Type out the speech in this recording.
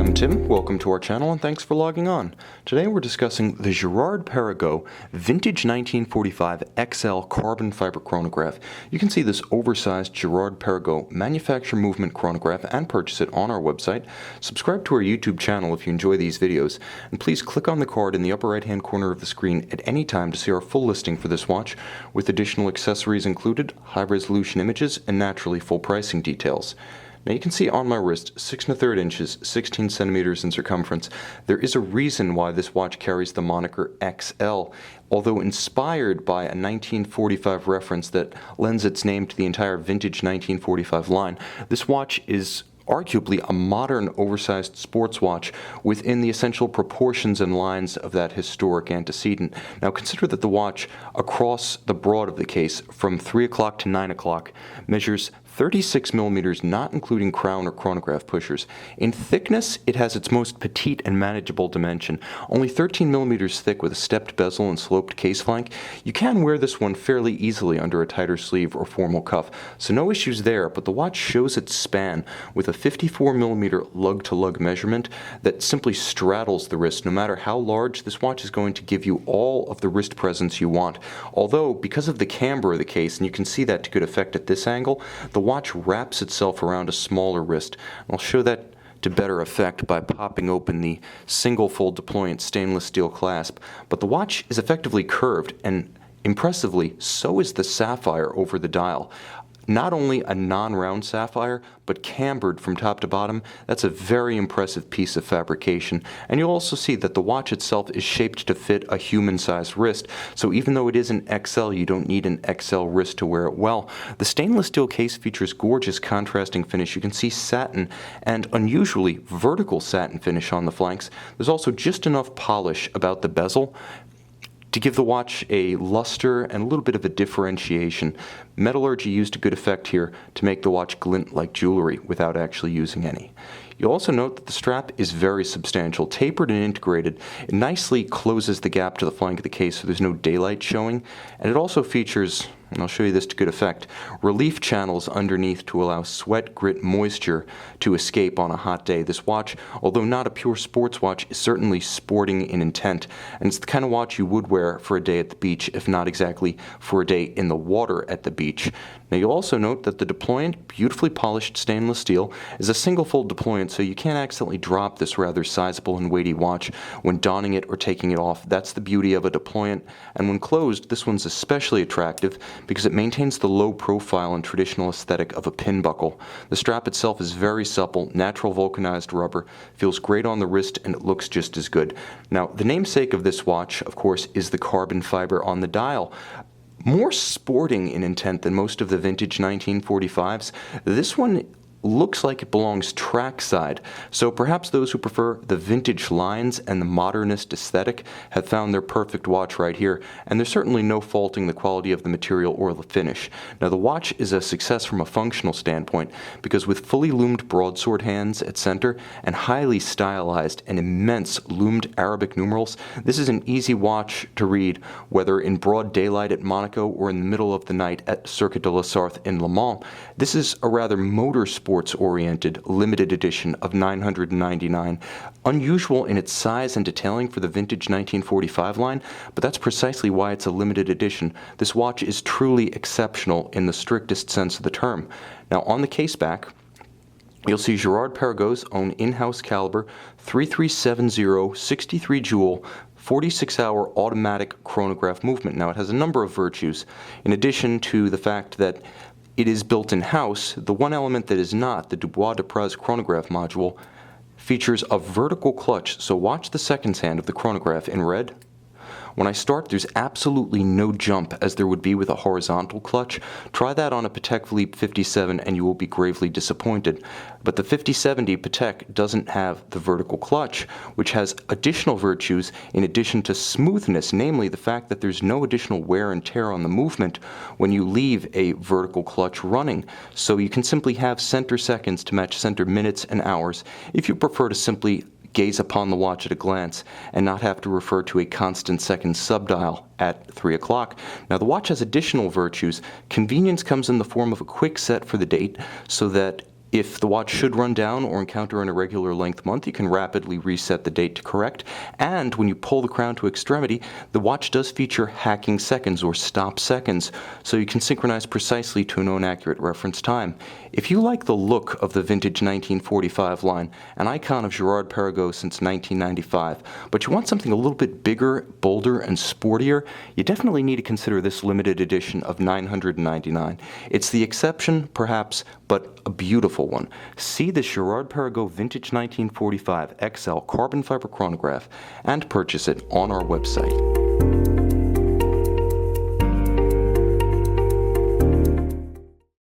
I'm Tim, welcome to our channel and thanks for logging on. Today we're discussing the Girard-Perregaux Vintage 1945 XL Carbon Fiber Chronograph. You can see this oversized Girard-Perregaux manufacture movement chronograph and purchase it on our website. Subscribe to our YouTube channel if you enjoy these videos, and please click on the card in the upper right hand corner of the screen at any time to see our full listing for this watch, with additional accessories included, high resolution images, and naturally full pricing details. Now you can see on my wrist 6 1/3 inches, 16 centimeters in circumference. There is a reason why this watch carries the moniker XL. Although inspired by a 1945 reference that lends its name to the entire vintage 1945 line, this watch is arguably a modern oversized sports watch within the essential proportions and lines of that historic antecedent. Now consider that the watch across the broad of the case from 3 o'clock to 9 o'clock measures 36 millimeters, not including crown or chronograph pushers. In thickness, it has its most petite and manageable dimension, only 13 millimeters thick with a stepped bezel and sloped case flank. You can wear this one fairly easily under a tighter sleeve or formal cuff, so no issues there, but the watch shows its span with a 54 millimeter lug-to-lug measurement that simply straddles the wrist. No matter how large, this watch is going to give you all of the wrist presence you want. Although, because of the camber of the case, and you can see that to good effect at this angle, the watch wraps itself around a smaller wrist. I'll show that to better effect by popping open the single fold deployant stainless steel clasp, but the watch is effectively curved, and impressively, so is the sapphire over the dial. Not only a non-round sapphire, but cambered from top to bottom. That's a very impressive piece of fabrication. And you'll also see that the watch itself is shaped to fit a human-sized wrist, so even though it is an XL, you don't need an XL wrist to wear it well. The stainless steel case features gorgeous contrasting finish. You can see satin and unusually vertical satin finish on the flanks. There's also just enough polish about the bezel to give the watch a luster and a little bit of a differentiation. Metallurgy used to good effect here to make the watch glint like jewelry without actually using any. You'll also note that the strap is very substantial, tapered and integrated. It nicely closes the gap to the flank of the case so there's no daylight showing, and it also features, and I'll show you this to good effect, relief channels underneath to allow sweat, grit, moisture to escape on a hot day. This watch, although not a pure sports watch, is certainly sporting in intent, and it's the kind of watch you would wear for a day at the beach, if not exactly for a day in the water at the beach. Now you'll also note that the deployant, beautifully polished stainless steel, is a single fold deployant, so you can't accidentally drop this rather sizable and weighty watch when donning it or taking it off. That's the beauty of a deployant, and when closed, this one's especially attractive because it maintains the low profile and traditional aesthetic of a pin buckle. The strap itself is very supple, natural vulcanized rubber, feels great on the wrist, and it looks just as good. Now, the namesake of this watch, of course, is the carbon fiber on the dial. More sporting in intent than most of the vintage 1945s, this one looks like it belongs trackside, so perhaps those who prefer the vintage lines and the modernist aesthetic have found their perfect watch right here, and there's certainly no faulting the quality of the material or the finish. Now the watch is a success from a functional standpoint because with fully loomed broadsword hands at center and highly stylized and immense loomed Arabic numerals, this is an easy watch to read whether in broad daylight at Monaco or in the middle of the night at Circuit de la Sarthe in Le Mans. This is a rather motorsports-oriented limited edition of 999, unusual in its size and detailing for the vintage 1945 line, but that's precisely why it's a limited edition. This watch is truly exceptional in the strictest sense of the term. Now on the case back, you'll see Girard-Perregaux's own in-house caliber 3370 63 jewel 46-hour automatic chronograph movement. Now it has a number of virtues. In addition to the fact that it is built in-house, the one element that is not, the Dubois-Dupraz chronograph module, features a vertical clutch, so watch the seconds hand of the chronograph in red. When I start, there's absolutely no jump as there would be with a horizontal clutch. Try that on a Patek Philippe 57 and you will be gravely disappointed. But the 5070 Patek doesn't have the vertical clutch, which has additional virtues in addition to smoothness, namely the fact that there's no additional wear and tear on the movement when you leave a vertical clutch running. So you can simply have center seconds to match center minutes and hours if you prefer to simply gaze upon the watch at a glance and not have to refer to a constant second subdial at 3 o'clock. Now the watch has additional virtues. Convenience comes in the form of a quick set for the date so that If the watch should run down or encounter an irregular length month, you can rapidly reset the date to correct. And when you pull the crown to extremity, the watch does feature hacking seconds or stop seconds, so you can synchronize precisely to a known accurate reference time. If you like the look of the vintage 1945 line, an icon of Girard-Perregaux since 1995, but you want something a little bit bigger, bolder, and sportier, you definitely need to consider this limited edition of $999. It's the exception, perhaps, but a beautiful one. See the Girard-Perregaux Vintage 1945 XL Carbon Fiber Chronograph and purchase it on our website.